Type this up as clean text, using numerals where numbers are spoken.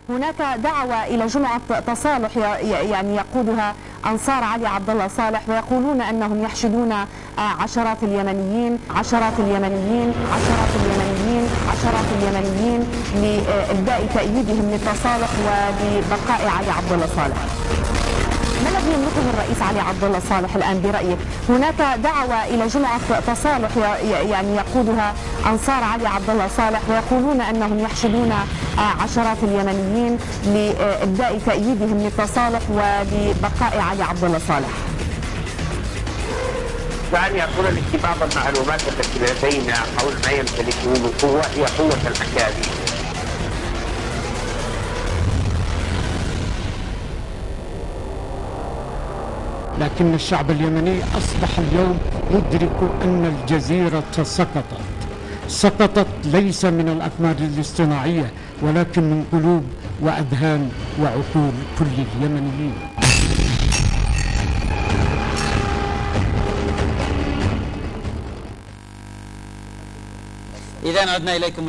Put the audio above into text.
هناك دعوة إلى جمعة تصالح يعني يقودها أنصار علي عبد الله صالح، ويقولون أنهم يحشدون عشرات اليمنيين لإبداء تأييدهم للتصالح ولبقاء علي عبد الله صالح. ما الذي يملكه الرئيس علي عبد الله صالح الآن برأيك؟ هناك دعوة إلى جمعة تصالح يعني يقودها أنصار علي عبد الله صالح، ويقولون أنهم يحشدون عشرات اليمنيين لإبداء تأييدهم للتصالح ولبقاء علي عبد الله صالح. دعني أقول لك بعض المعلومات التي لدينا حول ما يمتلكه من قوة هي قوة الأكاذيب. لكن الشعب اليمني أصبح اليوم يدرك أن الجزيرة سقطت ليس من الأقمار الاصطناعية ولكن من قلوب وأذهان وعقول كل اليمنيين. إذا عدنا إليكم